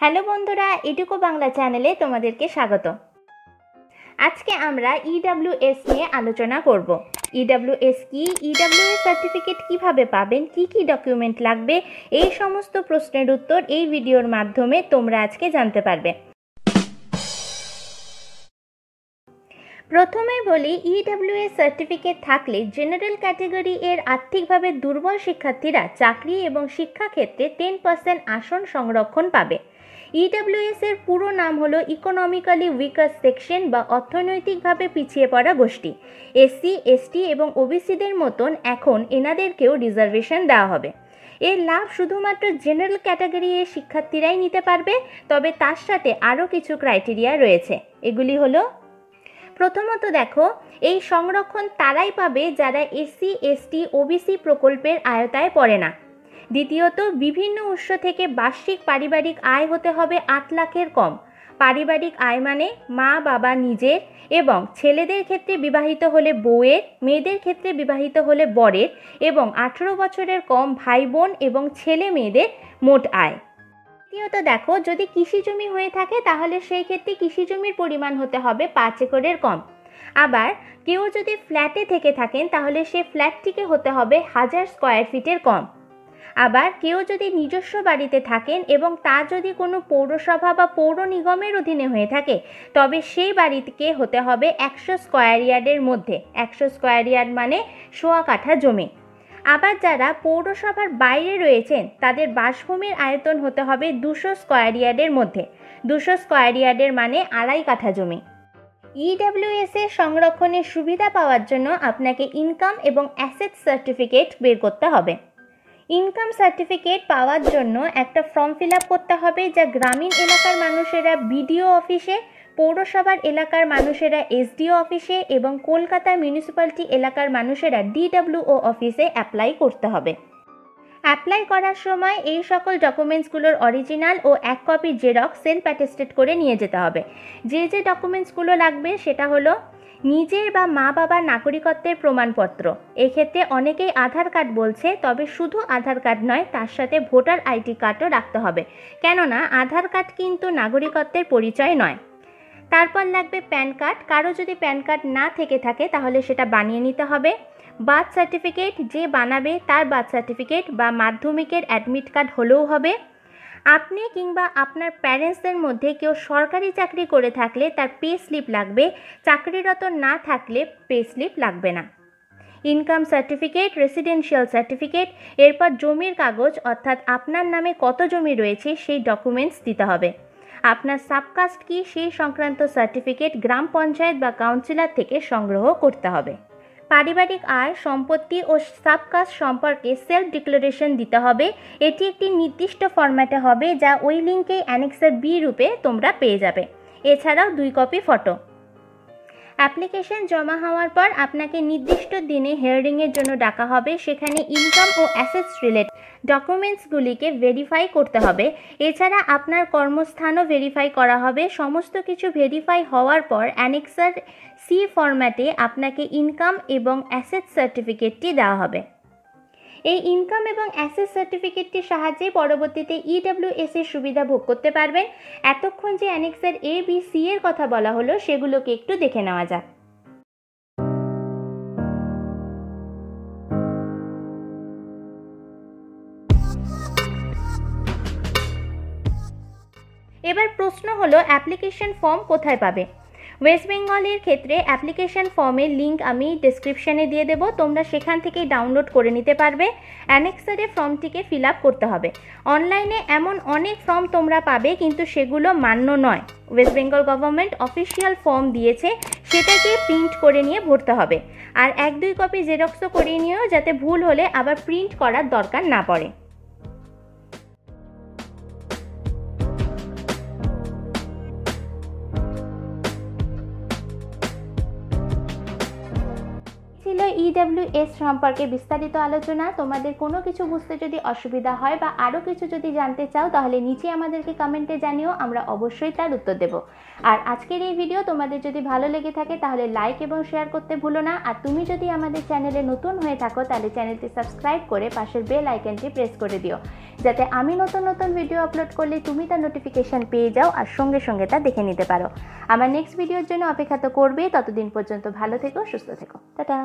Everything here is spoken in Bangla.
হ্যালো বন্ধুরা, এডুকো বাংলা চ্যানেলে তোমাদেরকে স্বাগত। আজকে আমরা EWS নিয়ে আলোচনা করব। EWS কি, EWS সার্টিফিকেট কিভাবে পাবেন, কি কি ডকুমেন্ট লাগবে, এই সমস্ত প্রশ্নের উত্তর এই ভিডিওর মাধ্যমে তোমরা আজকে জানতে পারবে। প্রথমে বলি, EWS সার্টিফিকেট থাকলে জেনারেল ক্যাটাগরি এর আর্থিকভাবে দুর্বল শিক্ষার্থীরা চাকরি এবং শিক্ষাক্ষেত্রে 10% আসন সংরক্ষণ পাবে। EWS এর পুরো নাম হলো ইকোনমিক্যালি উইকার সেকশন বা অর্থনৈতিকভাবে পিছিয়ে পড়া গোষ্ঠী। SC, ST এবং OBCদের মতন এখন এনাদেরকেও রিজার্ভেশন দেওয়া হবে। এর লাভ শুধুমাত্র জেনারেল ক্যাটাগরি এর শিক্ষার্থীরাই নিতে পারবে, তবে তার সাথে আরও কিছু ক্রাইটেরিয়া রয়েছে। এগুলি হলো, প্রথমত দেখো, এই সংরক্ষণ তারাই পাবে যারা SC, ST, OBC প্রকল্পের আওতায় পড়ে না। দ্বিতীয়ত, বিভিন্ন উৎস থেকে বার্ষিক পারিবারিক আয় হতে হবে 8 লাখের কম। পারিবারিক আয় মানে মা বাবা নিজের, এবং ছেলেদের ক্ষেত্রে বিবাহিত হলে বউয়ের, মেয়েদের ক্ষেত্রে বিবাহিত হলে বরের, এবং 18 বছরের কম ভাই বোন এবং ছেলে মেয়েদের মোট আয়। তৃতীয়ত দেখো, যদি কৃষি জমি হয়ে থাকে তাহলে সেই ক্ষেত্রে কৃষি জমির পরিমাণ হতে হবে 5 একরের কম। আবার কেউ যদি ফ্ল্যাটে থেকে থাকেন তাহলে সে ফ্ল্যাটটিকে হতে হবে 1000 স্কোয়ার ফিটের কম। আবার কেউ যদি নিজস্ব বাড়িতে থাকেন এবং তা যদি কোনো পৌরসভা বা পৌর নিগমের অধীনে হয়ে থাকে, তবে সেই বাড়িকে হতে হবে 100 স্কোয়ার ইয়ার্ডের মধ্যে। 100 স্কোয়ার ইয়ার্ড মানে 1.25 কাঠা জমি। আবার যারা পৌরসভার বাইরে রয়েছেন তাদের বাসভূমির আয়তন হতে হবে 200 স্কোয়ার ইয়ার্ডের মধ্যে। 200 স্কোয়ার ইয়ার্ডের মানে 2.5 কাঠা জমি। EWS এর সংরক্ষণের সুবিধা পাওয়ার জন্য আপনাকে ইনকাম এবং অ্যাসেট সার্টিফিকেট বের করতে হবে। ইনকাম সার্টিফিকেট পাওয়ার জন্য একটা ফর্ম ফিল আপ করতে হবে, যা গ্রামীণ এলাকার মানুষেরা BDO অফিসে, পৌরসভার এলাকার মানুষেরা SDO অফিসে এবং কলকাতা মিউনিসিপ্যালিটি এলাকার মানুষেরা DWO অফিসে অ্যাপ্লাই করতে হবে। অ্যাপ্লাই করার সময় এই সকল ডকুমেন্টসগুলোর অরিজিনাল ও 1 কপি জেরক্স সেলফ অ্যাটেস্টেড করে নিয়ে যেতে হবে। যে যে ডকুমেন্টসগুলো লাগবে সেটা হলো নিজের বা মা বাবার নাগরিকত্বের প্রমাণপত্র। এক্ষেত্রে অনেকেই আধার কার্ড বলছে, তবে শুধু আধার কার্ড নয়, তার সাথে ভোটার ID কার্ডও রাখতে হবে, কেননা আধার কার্ড কিন্তু নাগরিকত্বের পরিচয় নয়। তারপর লাগবে প্যান কার্ড। কারো যদি প্যান কার্ড না থেকে থাকে তাহলে সেটা বানিয়ে নিতে হবে। বার্থ সার্টিফিকেট, যে বানাবে তার বার্থ সার্টিফিকেট বা মাধ্যমিকের অ্যাডমিট কার্ড হলেও হবে। আপনি কিংবা আপনার প্যারেন্টসদের মধ্যে কেউ সরকারি চাকরি করে থাকলে তার পে স্লিপ লাগবে, চাকরিরত না থাকলে পে স্লিপ লাগবে না। ইনকাম সার্টিফিকেট, রেসিডেন্সিয়াল সার্টিফিকেট, এরপর জমির কাগজ অর্থাৎ আপনার নামে কত জমি রয়েছে সেই ডকুমেন্টস দিতে হবে। আপনার সাবকাস্ট কি সেই সংক্রান্ত সার্টিফিকেট গ্রাম পঞ্চায়েত বা কাউন্সিলর থেকে সংগ্রহ করতে হবে। পারিবারিক আয়, সম্পত্তি ও সাবকাস্ট সম্পর্কে সেলফ ডিক্লারেশন দিতে হবে। এটি একটি নির্দিষ্ট ফরম্যাটে হবে, যা ওই লিঙ্কে অ্যানেক্সার B রূপে তোমরা পেয়ে যাবে। এছাড়াও 2 কপি ফটো। অ্যাপ্লিকেশন জমা হওয়ার পর আপনাকে নির্দিষ্ট দিনে হিয়ারিংয়ের জন্য ডাকা হবে। সেখানে ইনকাম ও অ্যাসেটস রিলেটেড ডকুমেন্টসগুলিকে ভেরিফাই করতে হবে। এছাড়া আপনার কর্মস্থানও ভেরিফাই করা হবে। সমস্ত কিছু ভেরিফাই হওয়ার পর অ্যানেক্সার C ফরম্যাটে আপনাকে ইনকাম এবং অ্যাসেট সার্টিফিকেটটি দেওয়া হবে। এই ইনকাম এবং অ্যাসেট সার্টিফিকেটটির সাহায্যে পরবর্তীতে EWS এর সুবিধা ভোগ করতে পারবেন। এতক্ষণ যে অ্যানেক্সার A, B, C এর কথা বলা হলো সেগুলোকে একটু দেখে নেওয়া যাক। এবার প্রশ্ন হলো, অ্যাপ্লিকেশন ফর্ম কোথায় পাবে? ওয়েস্ট বেঙ্গলের ক্ষেত্রে অ্যাপ্লিকেশন ফর্মের লিঙ্ক আমি ডেসক্রিপশানে দিয়ে দেবো, তোমরা সেখান থেকেই ডাউনলোড করে নিতে পারবে। অ্যানেক্সারে ফর্মটিকে ফিল আপ করতে হবে। অনলাইনে এমন অনেক ফর্ম তোমরা পাবে, কিন্তু সেগুলো মান্য নয়। West Bengal government official form দিয়েছে, সেটাকে প্রিন্ট করে নিয়ে ভরতে হবে। আর 1-2 কপি জেরক্সও করিয়ে নিও, যাতে ভুল হলে আবার প্রিন্ট করার দরকার না পড়ে। EWS সম্পর্কে বিস্তারিত আলোচনা। তোমাদের কোনো কিছু বুঝতে যদি অসুবিধা হয় বা আরও কিছু যদি জানতে চাও তাহলে নিচে আমাদেরকে কমেন্টে জানিও, আমরা অবশ্যই তার উত্তর দেব। আর আজকের এই ভিডিও তোমাদের যদি ভালো লেগে থাকে তাহলে লাইক এবং শেয়ার করতে ভুলো না। আর তুমি যদি আমাদের চ্যানেলে নতুন হয়ে থাকো তাহলে চ্যানেলটি সাবস্ক্রাইব করে পাশের বেল আইকনটি প্রেস করে দিও, যাতে আমি নতুন নতুন ভিডিও আপলোড করলে তুমি তার নোটিফিকেশান পেয়ে যাও আর সঙ্গে সঙ্গে তা দেখে নিতে পারো। আমার নেক্সট ভিডিওর জন্য অপেক্ষা তো করবে, ততদিন পর্যন্ত ভালো থেকো, সুস্থ থেকো, টাটা।